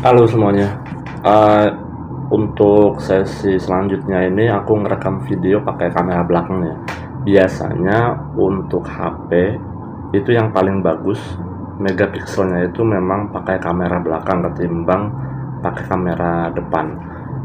Halo semuanya. Eh, untuk sesi selanjutnya ini aku ngerekam video pakai kamera belakang ya. Biasanya untuk HP itu yang paling bagus megapikselnya itu memang pakai kamera belakang ketimbang pakai kamera depan.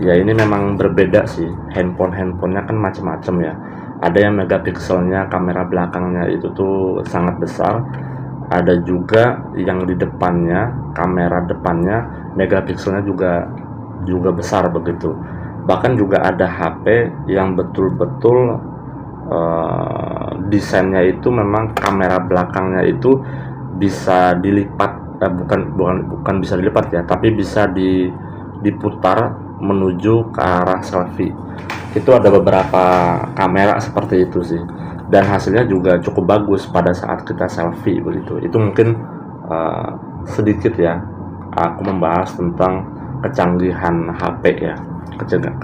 Ya ini memang berbeda sih. Handphonenya kan macam-macam ya. Ada yang megapikselnya kamera belakangnya itu tuh sangat besar, ada juga yang di depannya kamera depannya megapikselnya juga juga besar begitu. Bahkan juga ada HP yang betul-betul desainnya itu memang kamera belakangnya itu bisa dilipat, bukan bisa dilipat ya, tapi bisa diputar menuju ke arah selfie. Itu ada beberapa kamera seperti itu sih, dan hasilnya juga cukup bagus pada saat kita selfie begitu. Itu mungkin sedikit ya aku membahas tentang kecanggihan HP ya,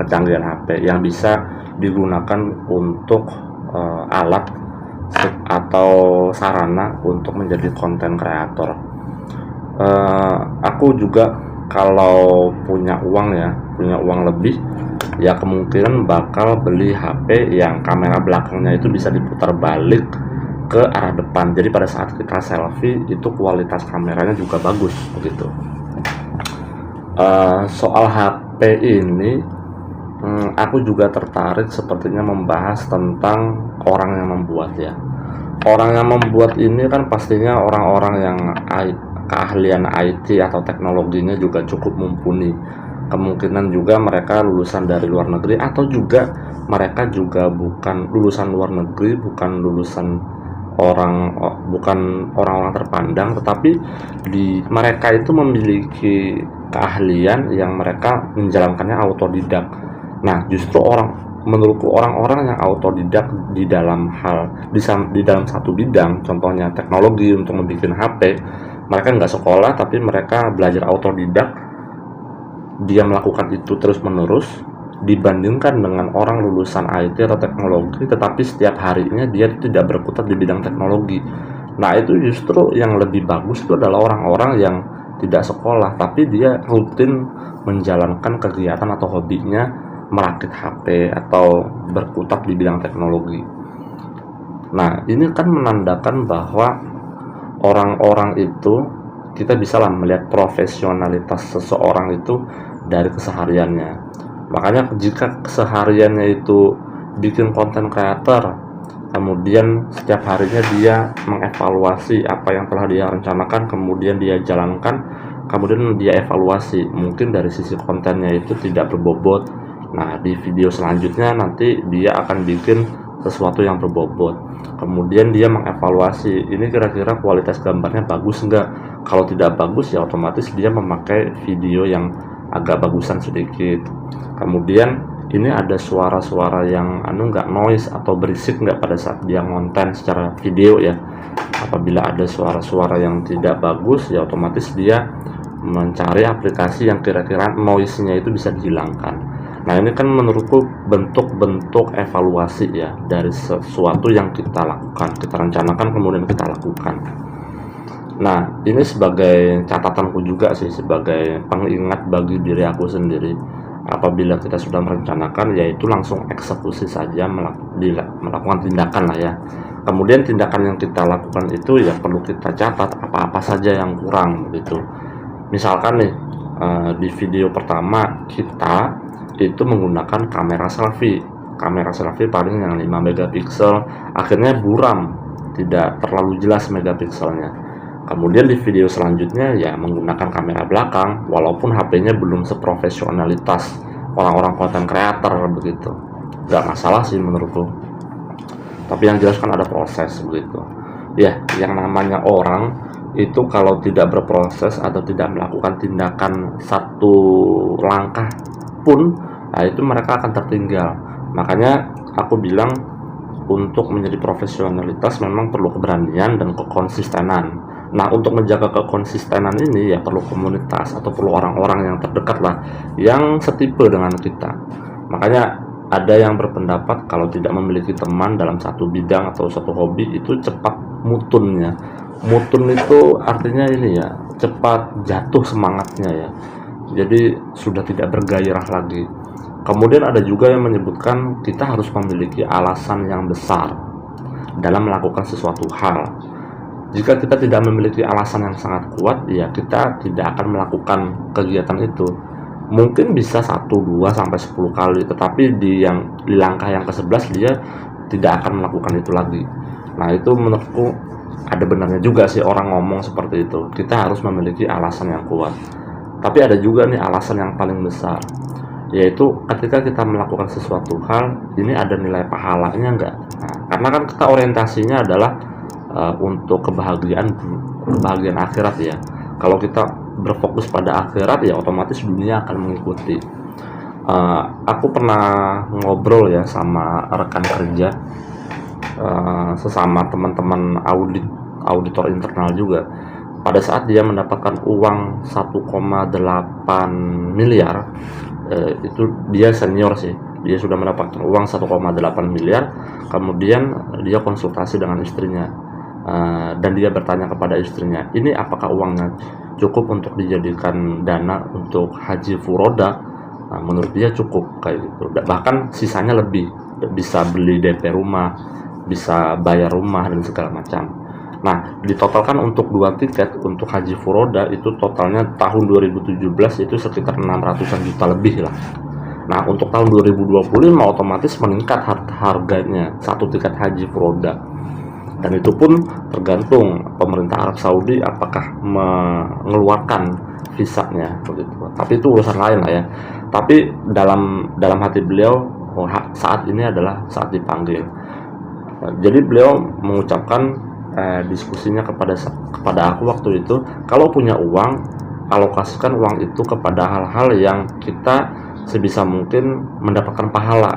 kecanggihan HP yang bisa digunakan untuk alat atau sarana untuk menjadi konten kreator. Aku juga kalau punya uang lebih ya kemungkinan bakal beli HP yang kamera belakangnya itu bisa diputar balik ke arah depan, jadi pada saat kita selfie itu kualitas kameranya juga bagus begitu. Soal HP ini, aku juga tertarik sepertinya membahas tentang orang yang membuat ya. Orang yang membuat ini kan pastinya orang-orang yang keahlian IT atau teknologinya juga cukup mumpuni. Kemungkinan juga mereka lulusan dari luar negeri, atau juga mereka juga bukan lulusan luar negeri, bukan orang-orang terpandang, tetapi mereka itu memiliki keahlian yang mereka menjalankannya autodidak. Nah, justru menurutku orang-orang yang autodidak di dalam satu bidang, contohnya teknologi untuk membuat HP, mereka nggak sekolah tapi mereka belajar autodidak, dia melakukan itu terus menerus, dibandingkan dengan orang lulusan IT atau teknologi tetapi setiap harinya dia tidak berkutat di bidang teknologi. Nah, itu justru yang lebih bagus itu adalah orang-orang yang tidak sekolah tapi dia rutin menjalankan kegiatan atau hobinya merakit HP atau berkutat di bidang teknologi. Nah, ini kan menandakan bahwa orang-orang itu, kita bisa lah melihat profesionalitas seseorang itu dari kesehariannya. Makanya jika kesehariannya itu bikin konten creator, kemudian setiap harinya dia mengevaluasi apa yang telah dia rencanakan, kemudian dia jalankan, kemudian dia evaluasi, mungkin dari sisi kontennya itu tidak berbobot. Nah, di video selanjutnya nanti dia akan bikin sesuatu yang berbobot, kemudian dia mengevaluasi, ini kira-kira kualitas gambarnya bagus enggak. Kalau tidak bagus ya otomatis dia memakai video yang agak bagusan sedikit. Kemudian ini ada suara-suara yang nggak noise atau berisik nggak pada saat dia ngonten secara video ya. Apabila ada suara-suara yang tidak bagus ya otomatis dia mencari aplikasi yang kira-kira noise-nya itu bisa dihilangkan. Nah, ini kan menurutku bentuk-bentuk evaluasi ya dari sesuatu yang kita lakukan, kita rencanakan kemudian kita lakukan. Nah, ini sebagai catatanku juga sih, sebagai pengingat bagi diri aku sendiri. Apabila kita sudah merencanakan, yaitu langsung eksekusi saja, melakukan tindakan lah ya. Kemudian tindakan yang kita lakukan itu ya perlu kita catat apa-apa saja yang kurang begitu. Misalkan nih, di video pertama kita itu menggunakan kamera selfie paling yang 5 megapiksel, akhirnya buram, tidak terlalu jelas megapikselnya. Kemudian di video selanjutnya ya menggunakan kamera belakang, walaupun HP-nya belum seprofesionalitas orang-orang konten creator begitu. Gak masalah sih menurutku, tapi yang jelas kan ada proses begitu ya. Yang namanya orang itu kalau tidak berproses atau tidak melakukan tindakan satu langkah pun, nah itu mereka akan tertinggal. Makanya aku bilang untuk menjadi profesionalitas memang perlu keberanian dan kekonsistenan. Nah, untuk menjaga kekonsistenan ini ya perlu komunitas atau perlu orang-orang yang terdekat lah, yang setipe dengan kita. Makanya ada yang berpendapat kalau tidak memiliki teman dalam satu bidang atau satu hobi itu cepat mutunnya. Mutun itu artinya ini ya, cepat jatuh semangatnya ya. jadi sudah tidak bergairah lagi. Kemudian ada juga yang menyebutkan kita harus memiliki alasan yang besar dalam melakukan sesuatu hal. Jika kita tidak memiliki alasan yang sangat kuat, ya kita tidak akan melakukan kegiatan itu. Mungkin bisa 1, 2, sampai 10 kali, tetapi di langkah yang ke-11 dia tidak akan melakukan itu lagi. Nah, itu menurutku ada benarnya juga sih orang ngomong seperti itu. Kita harus memiliki alasan yang kuat. Tapi ada juga nih alasan yang paling besar, yaitu ketika kita melakukan sesuatu hal, ini ada nilai pahalanya enggak? Nah, karena kan kita orientasinya adalah untuk kebahagiaan akhirat ya. Kalau kita berfokus pada akhirat, ya otomatis dunia akan mengikuti. Aku pernah ngobrol ya sama rekan kerja, sesama teman-teman auditor internal juga. Pada saat dia mendapatkan uang 1,8 miliar, itu dia senior sih, dia sudah mendapatkan uang 1,8 miliar. Kemudian dia konsultasi dengan istrinya, dan dia bertanya kepada istrinya, ini apakah uangnya cukup untuk dijadikan dana untuk haji furoda? Nah, menurut dia cukup kayak gitu, bahkan sisanya lebih, bisa beli DP rumah, bisa bayar rumah dan segala macam. Nah, ditotalkan untuk 2 tiket untuk haji furoda itu totalnya tahun 2017 itu sekitar 600-an juta lebih lah. Nah, untuk tahun 2025 otomatis meningkat harganya satu tiket haji furoda. Dan itu pun tergantung pemerintah Arab Saudi apakah mengeluarkan visanya begitu. Tapi itu urusan lain lah ya. Tapi dalam hati beliau, saat ini adalah saat dipanggil. Jadi beliau mengucapkan diskusinya kepada aku waktu itu, kalau punya uang, alokasikan uang itu kepada hal-hal yang kita sebisa mungkin mendapatkan pahala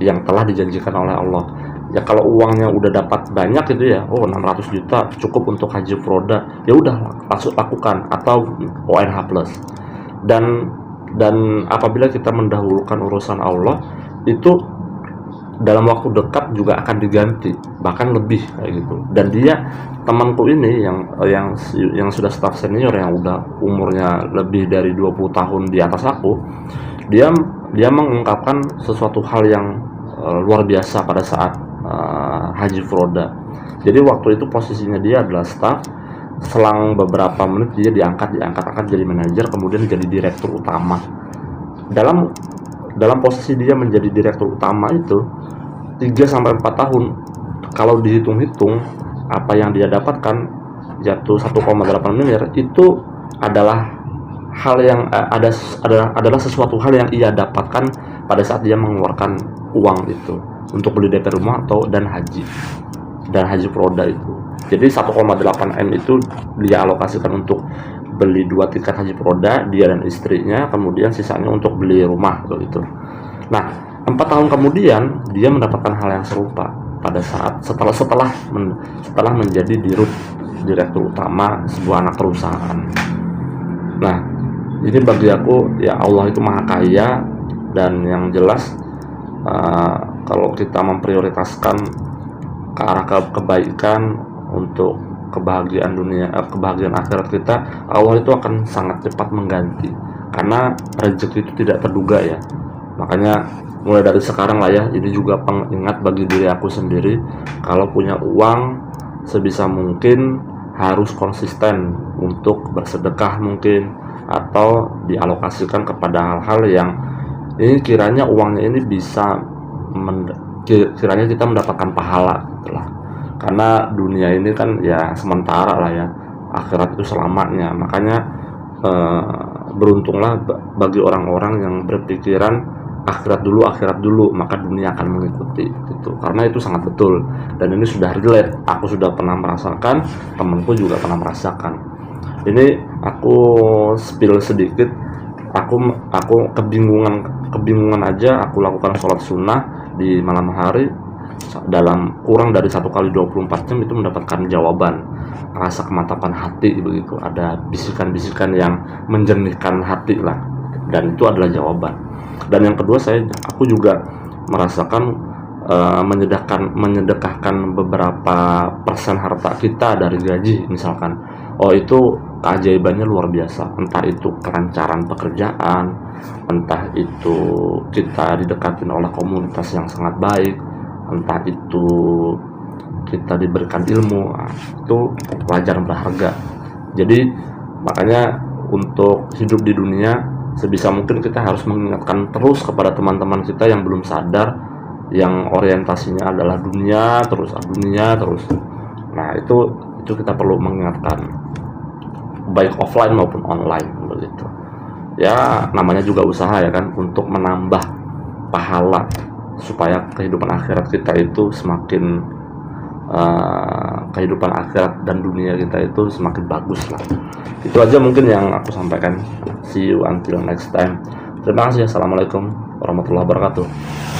yang telah dijanjikan oleh Allah. Ya kalau uangnya udah dapat banyak gitu ya, 600 juta cukup untuk haji furoda, ya udah langsung lakukan, atau ONH plus. Dan apabila kita mendahulukan urusan Allah, itu dalam waktu dekat juga akan diganti, bahkan lebih kayak gitu. Dan dia, temanku ini yang sudah staff senior, yang udah umurnya lebih dari 20 tahun di atas aku, dia mengungkapkan sesuatu hal yang luar biasa pada saat haji furoda. Jadi waktu itu posisinya dia adalah staff, selang beberapa menit dia diangkat jadi manajer, kemudian jadi direktur utama. Dalam posisi dia menjadi direktur utama itu 3-4 tahun, kalau dihitung-hitung apa yang dia dapatkan, jatuh 1,8 miliar, itu adalah hal yang adalah sesuatu hal yang ia dapatkan pada saat dia mengeluarkan uang itu untuk beli DP rumah dan haji furoda itu. Jadi 1,8 M itu dia alokasikan untuk beli 2 tiket haji furoda, dia dan istrinya, kemudian sisanya untuk beli rumah begitu. Nah, 4 tahun kemudian dia mendapatkan hal yang serupa pada saat setelah menjadi direktur utama sebuah anak perusahaan. Nah, ini bagi aku, ya Allah itu maha kaya, dan yang jelas kalau kita memprioritaskan ke arah kebaikan untuk kebahagiaan dunia, kebahagiaan akhirat kita, Allah itu akan sangat cepat mengganti, karena rezeki itu tidak terduga ya. Makanya mulai dari sekarang lah ya, ini juga pengingat bagi diri aku sendiri, kalau punya uang sebisa mungkin harus konsisten untuk bersedekah mungkin, atau dialokasikan kepada hal-hal yang ini kiranya uangnya ini bisa kiranya kita mendapatkan pahala gitulah. Karena dunia ini kan ya sementara lah ya, akhirat itu selamanya. Makanya beruntunglah bagi orang-orang yang berpikiran akhirat dulu, maka dunia akan mengikuti gitu. Karena itu sangat betul, dan ini sudah relate, aku sudah pernah merasakan, temanku juga pernah merasakan. Ini aku spill sedikit, aku kebingungan aja, aku lakukan sholat sunnah di malam hari dalam kurang dari 1 kali 24 jam itu mendapatkan jawaban, rasa kemantapan hati begitu, ada bisikan-bisikan yang menjernihkan hati lah, dan itu adalah jawaban. Dan yang kedua, aku juga merasakan menyedekahkan beberapa persen harta kita dari gaji misalkan, itu keajaibannya luar biasa. Entah itu kelancaran pekerjaan, entah itu kita didekatin oleh komunitas yang sangat baik, entah itu kita diberikan ilmu, itu pelajaran berharga. Jadi makanya untuk hidup di dunia, sebisa mungkin kita harus mengingatkan terus kepada teman-teman kita yang belum sadar, yang orientasinya adalah dunia terus. Nah itu kita perlu mengingatkan, baik offline maupun online begitu. Ya namanya juga usaha ya kan, untuk menambah pahala supaya kehidupan akhirat kita itu semakin kehidupan akhirat dan dunia kita itu semakin bagus lah. Itu aja mungkin yang aku sampaikan. See you until next time. Terima kasih. Assalamualaikum warahmatullahi wabarakatuh.